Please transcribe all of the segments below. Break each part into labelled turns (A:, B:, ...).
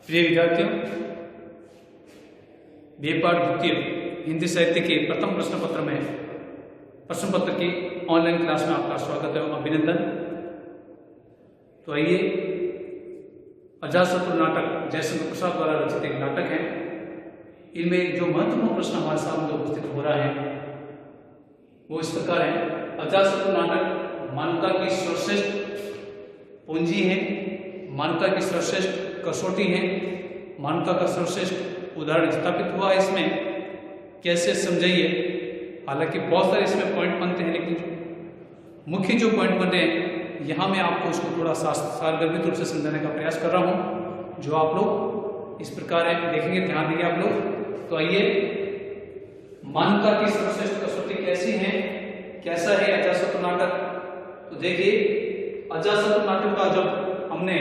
A: प्रिय विद्यार्थियों, बीए पाठ द्वितीय हिंदी साहित्य के प्रथम प्रश्न पत्र में प्रश्न पत्र की ऑनलाइन क्लास में आपका स्वागत है, अभिनंदन। तो आइए, अजातशत्रु नाटक जयशंकर प्रसाद द्वारा रचित एक नाटक है। इनमें जो महत्वपूर्ण प्रश्न हमारे सामने उपस्थित हो रहा है वो इस प्रकार है। अजातशत्रु नाटक मानवता की सर्वश्रेष्ठ पूंजी है, मानवता की सर्वश्रेष्ठ कसौटी है, मानवता का सर्वश्रेष्ठ उदाहरण स्थापित हुआ है। इसमें कैसे समझाइए, हालांकि बहुत सारे इसमें पॉइंट बनते हैं, लेकिन मुख्य जो पॉइंट बने हैं यहाँ मैं आपको उसको थोड़ा सारगर्भित रूप से समझाने का प्रयास कर रहा हूँ, जो आप लोग इस प्रकार है देखेंगे, ध्यान देंगे आप लोग। तो आइए, मानवता की सर्वश्रेष्ठ कसौटी कैसी है, कैसा है अजातशत्रु नाटक। तो देखिए, अजातशत्रु नाटक का जब हमने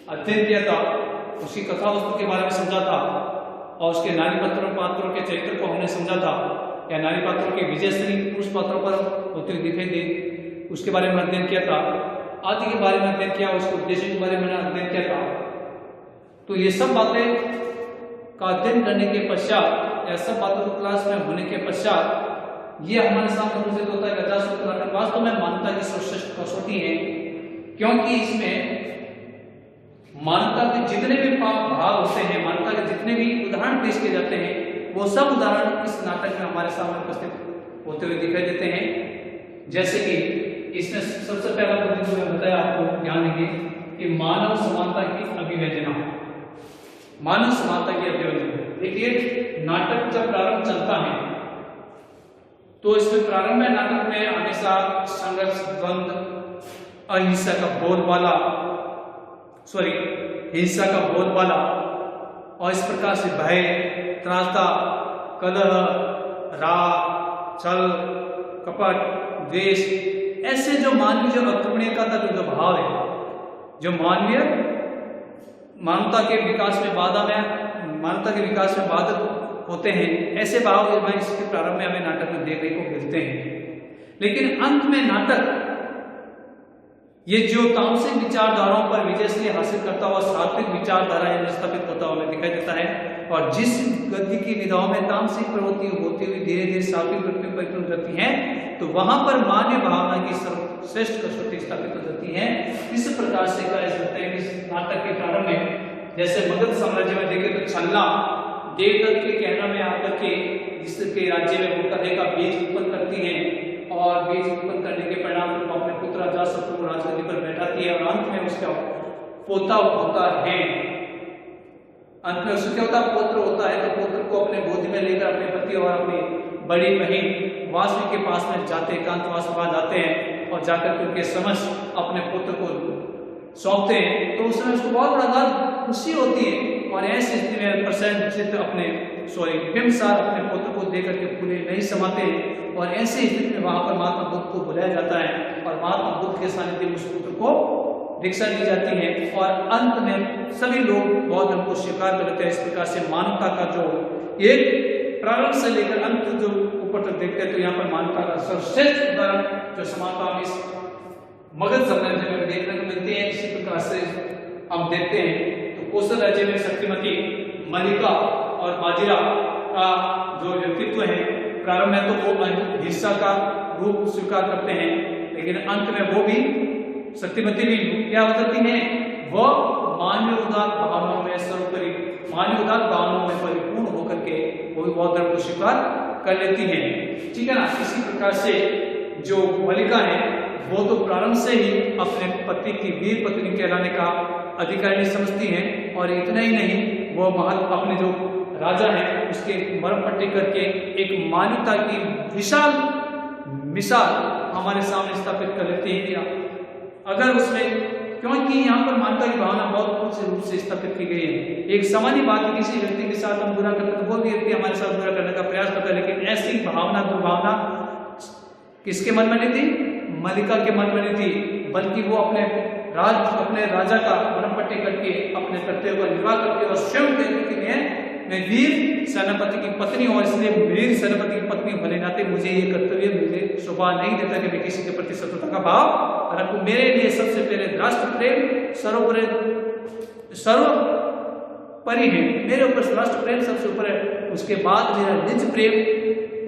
A: अध्ययन किया था, उसकी कथा वस्तु के बारे में समझा था और उसके नारी पात्रों के चरित्र को हमने समझा था, या नारी पात्रों की विजय श्री पुरुष पात्रों पर होती हुई दिखाई दी, उसके बारे में अध्ययन किया था, आदि के बारे में अध्ययन किया, उसके उद्देश्य के बारे में अध्ययन किया था। तो ये सब बातें का अध्ययन करने के पश्चात, या सब बातों को क्लास में होने के पश्चात ये हमारे सामने उपस्थित होता है कि अजातशत्रु नाटक वास्तव में मानवता की सर्वश्रेष्ठ कसौटी है, क्योंकि इसमें मानवता के जितने भी भाव होते हैं, मानवता के जितने भी उदाहरण पेश किए जाते हैं, वो सब उदाहरण इस नाटक में हमारे सामने उपस्थित होते हुए दिखाई देते हैं। जैसे कि इसमें सबसे पहला पॉइंट जो मैं बताया आपको, ध्यान देंगे कि मानव समानता की अभिव्यंजना, मानव समानता की अभिव्यंजना। देखिए, नाटक जब प्रारंभ चलता है तो इसमें प्रारंभ में नाटक में हमेशा संघर्ष, द्वंद, अहिंसा का बोलबाला, हिंसा का बोलबाला, और इस प्रकार से भय, त्रासदा, कलह, राग, छल, कपट, द्वेष, ऐसे जो मानवीय जो आक्रमणीयता का जो भाव है, जो मानवीय मानवता के विकास में मानवता के विकास में बाधक होते हैं, ऐसे भाव इसके प्रारंभ में हमें नाटक में देखने को मिलते हैं। लेकिन अंत में नाटक ये जो तामसिक विचारधाराओं पर विजय श्री हासिल करता हुआ सात्विक विचारधारा स्थापित होता हुआ दिखाई देता है, और जिस गति की विधाओं में तामसिक प्रवृत्ति होती हुई धीरे धीरे सात्विक वृत्ति में परिणत होती है, तो वहां पर मानवीय भावना की सर्वश्रेष्ठ कसौटी स्थापित हो जाती है। इस प्रकार से कह सकते हैं कि नाटक के प्रारंभ में, जैसे मगध साम्राज्य में देखें तो छलना देवदत्त के कहना में आकर के जिसके राज्य में वो कथे का बीज उत्पन्न करती है, और बीज उत्पन्न करने के परिणाम रूप अपने पुत्र अजातशत्रु को राजगद्दी पर बैठाती है, और अंत में उसका पोता होता है। अंत में उसका क्या होता है, पुत्र होता है। तो पुत्र को अपने गोदी में लेकर अपने पति और अपनी बड़ी बहन वासवी के पास में जाते, एकांतवास में जाते हैं, और जाकर के उनके समक्ष अपने पुत्र को सौंपते हैं। तो उस समय उसको बहुत बड़ा खुशी होती है, और ऐसी स्थिति में प्रसन्नचित्त बिंबिसार अपने पुत्र को देकर के फूले नहीं समाते हैं, और ऐसी स्थिति में वहां पर महात्मा बुद्ध को बुलाया जाता है, और महात्मा बुद्ध के सानिध्य में उस पुत्र को दीक्षा दी जाती है, और अंत में सभी लोग बौद्ध धर्म को स्वीकार कर लेते हैं। इस प्रकार से मानवता का जो एक प्रारंभ से लेकर अंत जो ऊपर तक देखते हैं, तो यहाँ पर मानवता का सर्वश्रेष्ठ उदाहरण जो समानता हम इस मगध साम्राज्य में देखने को मिलती है। इसी प्रकार से हम देखते हैं तो कौशल राज्य में शक्तिमती मलिका और बाजीरा का जो व्यक्तित्व है, प्रारंभ में तो वो हिंसा का रूप स्वीकार करते हैं, लेकिन अंत में वो भी शक्तिमती भी क्या बताती है, वो मानवीय उदार भावनाओं में सर्वोपरि मानवीय उदार भावनाओं में परिपूर्ण होकर के वो भी बौद्ध धर्म को स्वीकार कर लेती है। ठीक है ना। इसी प्रकार से जो मलिका है वो तो प्रारंभ से ही अपने पति की वीर पत्नी कहलाने का अधिकारी समझती हैं, और इतना ही नहीं, वो अपने जो राजा है उसके मरम पट्टी करके एक मानवता की विशाल मिसाल हमारे सामने स्थापित कर लेती है। अगर उसमें, क्योंकि यहाँ पर मानवता की भावना बहुत अच्छे रूप से स्थापित की गई है। एक सामान्य बात है, किसी व्यक्ति के साथ हम बुरा करते हैं तो वो भी व्यक्ति हमारे साथ बुरा करने का प्रयास करता है, लेकिन ऐसी भावना दुर्भावना किसके मन में नहीं थी, मलिका के मन में नहीं थी, बल्कि वो अपने राजा का मरम पट्टी करके अपने कर्तव्य का निर्वाह करके और स्वयं कहती है मैं वीर सेनापति की पत्नी, और इसलिए वीर सेनापति की पत्नी होने नाते मुझे ये कर्तव्य, मुझे शोभा नहीं देता कि मैं किसी के प्रति शत्रुता का भाव रखूं। मेरे लिए सबसे पहले राष्ट्र प्रेम सर्व परी है, मेरे ऊपर राष्ट्र प्रेम सबसे ऊपर है, उसके बाद मेरा निज प्रेम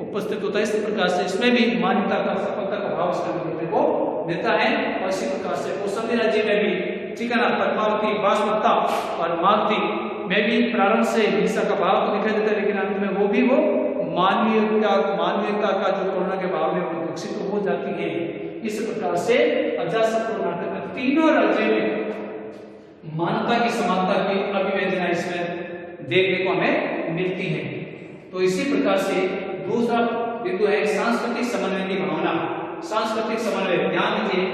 A: उपस्थित होता है। इस प्रकार से इसमें भी मान्यता का, सफलता का भाव इसमें देखने को देता है। और इसी प्रकार से कौसल्य राज्य में भी, ठीक है ना, पद्मावती, वासवदत्ता और मागधी में भी प्रारंभ से हिंसा का भाव तो दिखाई देता है, लेकिन अंत में वो भी वो मानवीयता का जो करुणा के भाव में वो विकसित हो जाती है। इस प्रकार से अजातशत्रु नाटक में तीनों राज्यों में मानवता की समानता की अभिव्यंजना इसमें देखने को हमें मिलती है। तो इसी प्रकार से दूसरा बिंदु है सांस्कृतिक समन्वय की भावना। सांस्कृतिक समन्वय, ध्यान दीजिए,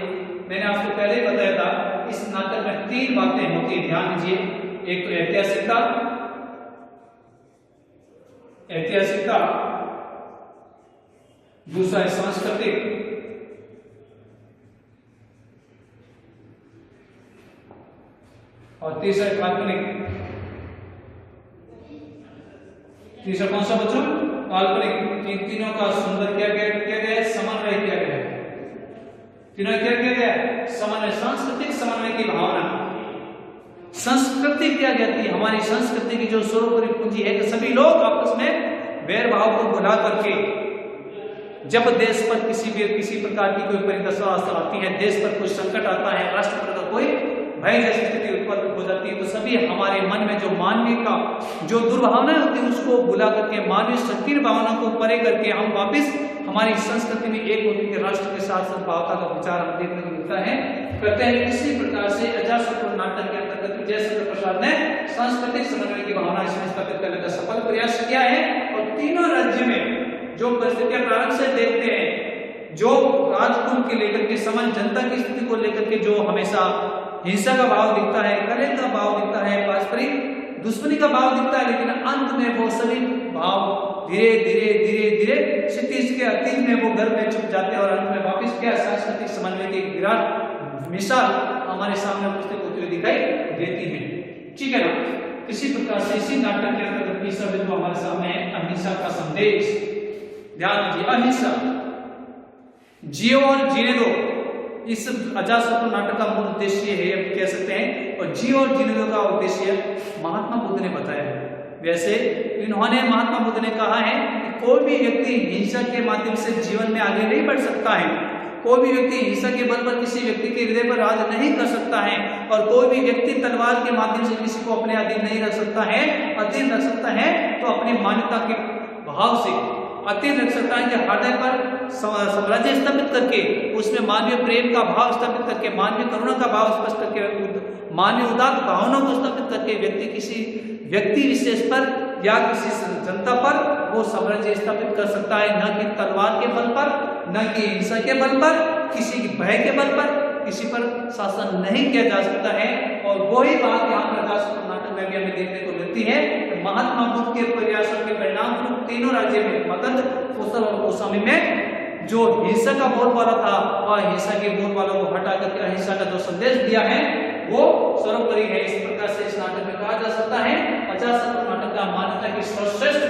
A: मैंने आपको पहले ही बताया था इस नाटक में तीन बातें होती है, ध्यान दीजिए। एक तो ऐतिहासिकता, दूसरा है सांस्कृतिक, और तीसरा है काल्पनिक। तीसरा कौन सा बच्चों? काल्पनिक। इन तीनों का सुंदर क्या गया है? समन्वय किया गया है। तीनों क्या किया गया है? समन्वय, सांस्कृतिक समन्वय की भावना। संस्कृति क्या कहती है? हमारी संस्कृति की जो सर्वोपरि पूंजी है कि सभी लोग आपस में वैर भाव को भुला करके, जब देश पर किसी प्रकार की कोई परिदशा आती है, देश पर कोई संकट आता है, राष्ट्र पर कोई भय जैसी स्थिति उत्पन्न हो जाती है, तो सभी हमारे मन में जो मानवीय का जो दुर्भावना होती है उसको भुला करके, मानवीय संकीर्ण भावना को परे करके हम वापिस हमारी संस्कृति में एक होने के राष्ट्र के साथ सद्भावता का विचार हम देखने को मिलता है, करते हैं। इसी प्रकार से अजातशत्रु नाटक के अंतर्गत जयशंकर प्रसाद ने सांस्कृतिक समन्वय की भावना इसमें स्थापित करने का सफल प्रयास किया है। और तीनों राज्य में जो परिस्थितियां प्रारंभ से देखते हैं, जो राजकुल के लेकर के, समाज जनता की स्थिति को लेकर के जो हमेशा हिंसा का भाव दिखता है, कलह का भाव दिखता है, पारस्परिक दुश्मनी का भाव दिखता है, लेकिन अंत में वो सभी भाव धीरे धीरे क्षितिज के अतीत में वो घर में छुप जाते हैं और अंत में वापस क्या सांस्कृतिक समन्वय की विराट मिसाल हमारे सामने उपस्थित होती हुई दिखाई देती है, ठीक है ना। इसी प्रकार से इसी नाटक के अंतर्गत तीसरा बिंदु हमारे सामने है अहिंसा का संदेश। ध्यान दीजिए, अहिंसा, जियो और जीने दो, इस अजातशत्रु नाटक का मूल उद्देश्य है, कह सकते हैं। और जियो और जीने दो का उद्देश्य महात्मा बुद्ध ने बताया है। वैसे इन्होंने, महात्मा बुद्ध ने कहा है कि कोई भी व्यक्ति हिंसा के माध्यम से जीवन में आगे नहीं बढ़ सकता है, कोई भी व्यक्ति हिंसा के बल पर किसी व्यक्ति के हृदय पर राज नहीं कर सकता है, और कोई भी व्यक्ति तलवार के माध्यम से किसी को अपने अधीन नहीं रख सकता है। अधीन रख सकता है तो अपनी मान्यता के भाव से अधीन रख सकता है कि हृदय पर साम्राज्य स्थापित करके, उसमें मानवीय प्रेम का भाव स्थापित करके, मानवीय करुणा का भाव स्पष्ट करके, मानवीय उदात्त भावना को स्थापित करके व्यक्ति किसी व्यक्ति विशेष पर या किसी जनता पर वो साम्राज्य स्थापित कर सकता है, न कि तलवार के बल पर, न कि हिंसा के बल पर, किसी की भय के बल पर किसी पर शासन नहीं किया जा सकता है। और वही बात यहाँ पर अजातशत्रु नाटक में भी हमें देखने को मिलती है। महात्मा बुद्ध के प्रयासों के परिणाम स्वरूप तीनों राज्य में, मगध, कौशल और कौशाम्बी में जो हिंसा का बोलबाला था, वह हिंसा के बोलबाला को हटा करके अहिंसा का जो संदेश दिया है वो सर्वोपरि है। इस प्रकार से इस नाटक में कहा जा सकता है अजातशत्रु नाटक का मान्यता की सर्वश्रेष्ठ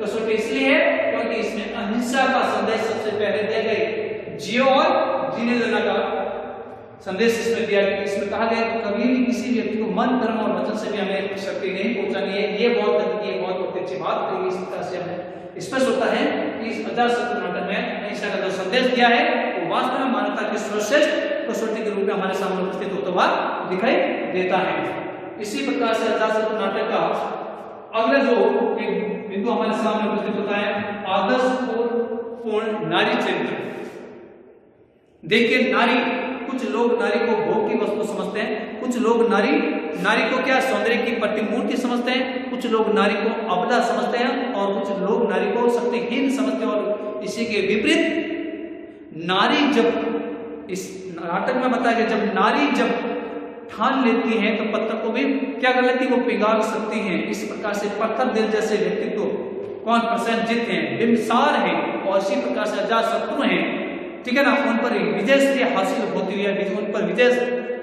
A: कसौटी इसलिए है क्योंकि इसमें अहिंसा का संदेश सबसे पहले दिया गया, जियो और जीने देना का संदेश इसमें दिया गया। इसमें कहा गया कि कभी भी किसी व्यक्ति को मन, कर्म और वचन से भी हमें क्षति नहीं पहुंचानी है। ये बहुत अच्छी बात है। इस प्रकार से हमें स्पष्ट होता है कि इस अजातशत्रु नाटक में अहिंसा का जो संदेश दिया है वो वास्तव में मानवता की सर्वश्रेष्ठ कसौटी के रूप में हमारे सामने उपस्थित होता हुआ दिखाई देता है। इसी प्रकार से अजातशत्रु नाटक का अगला जो एक बिंदु हमारे सामने उपस्थित होता है आदर्शपूर्ण नारी चरित्र। देखिए, नारी, कुछ लोग नारी को भोग की वस्तु समझते हैं, कुछ लोग नारी को क्या सौंदर्य की प्रतिमूर्ति समझते हैं, कुछ लोग नारी को अबला समझते हैं और कुछ लोग नारी को शक्तिहीन समझते हैं। और इसी के विपरीत नारी, जब इस नाटक में बताया गया, जब नारी जब ठान लेती है तो पत्थर को भी क्या कर लेती है, वो पिघाल सकती है। इस प्रकार से पत्थर दिल जैसे व्यक्तित्व कौन? प्रसेनजीत हैं, बिंबिसार हैं और इसी प्रकार से अजातशत्रु हैं, ठीक है ना। उन पर विजय श्री हासिल होती हुई है, उन पर विजय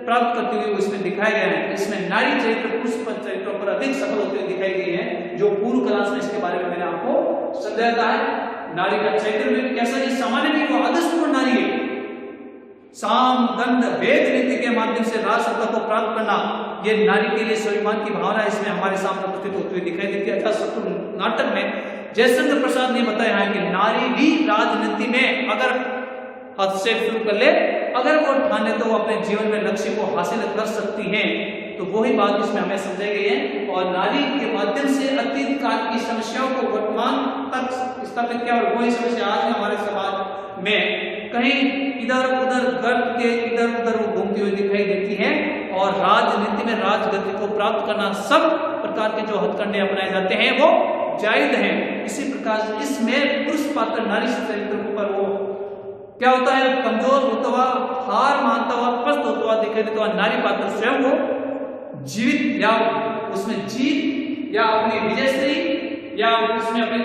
A: प्राप्त करते हुए इसमें दिखाया गया है। इसमें नारी चरित्र पुरुष चरित्रों पर अधिक सफल होते हुए दिखाई गई है, जो पूर्व क्लास में इसके बारे में मैंने आपको समझाया है। नारी का चरित्र में कैसा है? सामान्य नहीं, वो आदर्शपूर्ण नारी है। साम, दंड, भेद नीति के माध्यम से राज सत्ता को प्राप्त करना, ये नारी के लिए स्वाभिमान की भावना इसमें हमारे सामने प्रतीत होती हुई दिखाई देती है। अजातशत्रु नाटक में जयचंद्र प्रसाद ने बताया है कि नारी भी राजनीति में अगर हस्तक्षेप शुरू कर ले, अगर वो ठाने तो वो अपने जीवन में लक्ष्य को हासिल कर सकती हैं। तो वही बात इसमें हमें समझाई गई है और नारी के माध्यम से अतीत काल की समस्याओं को वर्तमान तक स्थापित किया और वही समस्या आज हमारे समाज में कहीं इधर उधर गर्त के इधर उधर वो घूमती हुई दिखाई देती है और राजनीति में राजगति को प्राप्त करना सब प्रकार के जो हथकंडे अपनाए जाते हैं वो जायज हैं। इसी प्रकार इसमें पुरुष पात्र नारी चरित्र पर वो क्या होता है, कमजोर होता हुआ, हार मानता हुआ, पस्त होता हुआ दिखाई देता हुआ नारी पात्र स्वयं को जीवित या उसमें जीत या अपनी विजयश्री या उसमें अपने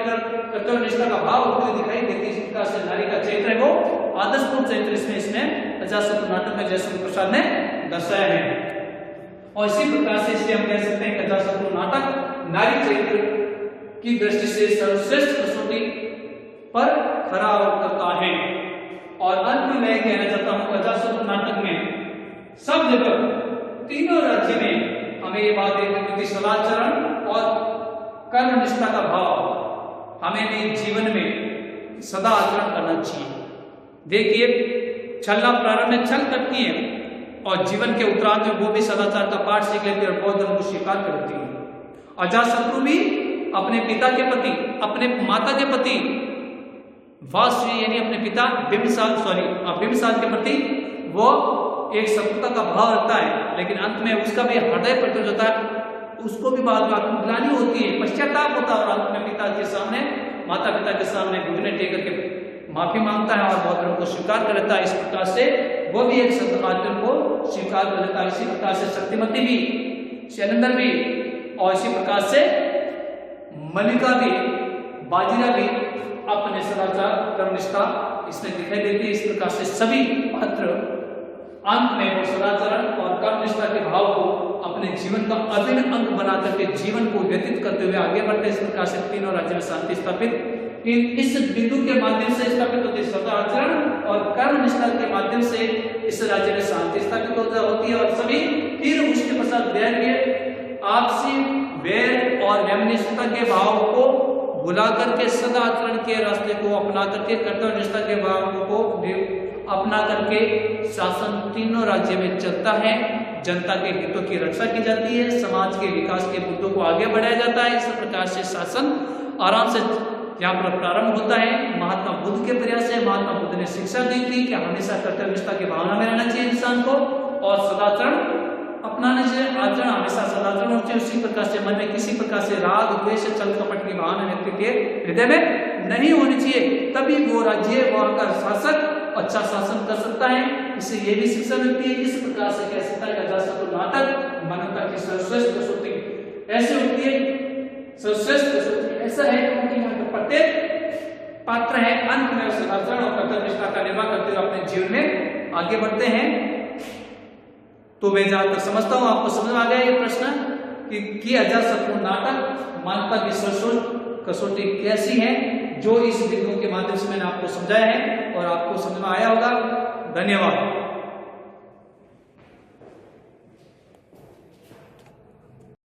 A: कर्तव्य निष्ठा का भाव होते हुए दिखाई देती है। इस प्रकार से नारी का चरित्र है वो आदर्शपूर्ण चरित्र इसमें अजातशत्रु नाटक में जयचंद्र प्रसाद ने दर्शाया है। और इसी प्रकार से इसलिए हम कह सकते हैं कि अजातशत्रु नाटक नारी चरित्र की दृष्टि से सर्वश्रेष्ठ कसौटी पर खरा उतरता है। और अंत में मैं कहना चाहता हूं अजातशत्रु नाटक में सब जगह तीनों राज्य में हमें ये बात देखने की सदाचरण और कर्मनिष्ठा का भाव हमें भी जीवन में सदा आचरण करना चाहिए। देखिए छलना प्रारंभ में छल करती है और जीवन के उत्तरार्ध में वो भी सदाचार का पाठ सीख लेती है और बौद्ध धर्म को स्वीकार करती है। अजातशत्रु भी अपने पिता के प्रति, अपने माता के प्रति वासवी यानी अपने पिता बिंबिसार के प्रति वो एक शत्रुता का भाव रखता है, लेकिन अंत में उसका भी हृदय प्रकट होता है, उसको भी बाद में आत्मग्लानि होती है, पश्चाताप होता है और अंत में पिता के सामने, माता पिता के सामने घुटने टेक करके माफी मांगता है और बौद्ध धर्म को स्वीकार कर लेता है। इस प्रकार से वो भी एक संत आचरण को स्वीकार कर लेता है। इसी प्रकार से शक्तिमती भी, शैलेंद्र भी और इसी प्रकार से मल्लिका भी, बाजीरा भी अपने सदाचार कर्मनिष्ठा इसमें दिखाई देती है। इस प्रकार से सभी पात्र अंत में वो सदाचरण और कर्मनिष्ठा के भाव को अपने जीवन का अभिन्न अंग बना करके जीवन को व्यतीत करते हुए आगे बढ़ते। इस प्रकार से तीनों राज्य में शांति स्थापित इस बिंदु के माध्यम से स्थापित होती है। सदाचरण और कर्मनिष्ठा के माध्यम से इस राज्य में शांति स्थापित होती है और सभी फिर उसके पश्चात वैर, आपसी वैर और वैमनस्यता के भाव को भुला करके सदाचरण के रास्ते को अपना करके कर्तव्य निष्ठा के भाव को अपना करके शासन तीनों राज्य में चलता है। जनता के हितों की रक्षा की जाती है, समाज के विकास के मुद्दों को आगे बढ़ाया जाता है। इस प्रकार से शासन आराम से यहाँ पर प्रारंभ होता है। महात्मा बुद्ध के प्रयास से महात्मा बुद्ध ने शिक्षा दी थी कि हमेशा कर्तव्य निष्ठा की भावना में रहना चाहिए इंसान को और सदाचरण अपनाने से आचरण हमेशा सदाचरण होते हैं। उसी प्रकार से मन में किसी प्रकार से राग द्वेष छल कपट की भावना व्यक्ति के हृदय में नहीं होनी चाहिए, तभी वो राज्य वहां का शासक अच्छा शासन कर सकता है। इससे ये भी शिक्षा मिलती है। इस प्रकार से कह सकता है कि अजातशत्रु नाटक मानवता की सर्वश्रेष्ठ कसौटी ऐसे होती है। सर्वश्रेष्ठ कसौटी ऐसा है क्योंकि यहाँ पर प्रत्येक पात्र है अंत में सदाचरण और कर्तव्य निष्ठा का निर्वाह करते हुए अपने जीवन में आगे बढ़ते हैं। तो मैं जहां तक समझता हूं आपको समझ में आ गया ये प्रश्न कि अजातशत्रु नाटक मानवता की सर्वश्रेष्ठ कसौटी कैसी है, जो इस बिंदु के माध्यम से मैंने आपको समझाया है और आपको समझ में आया होगा। धन्यवाद।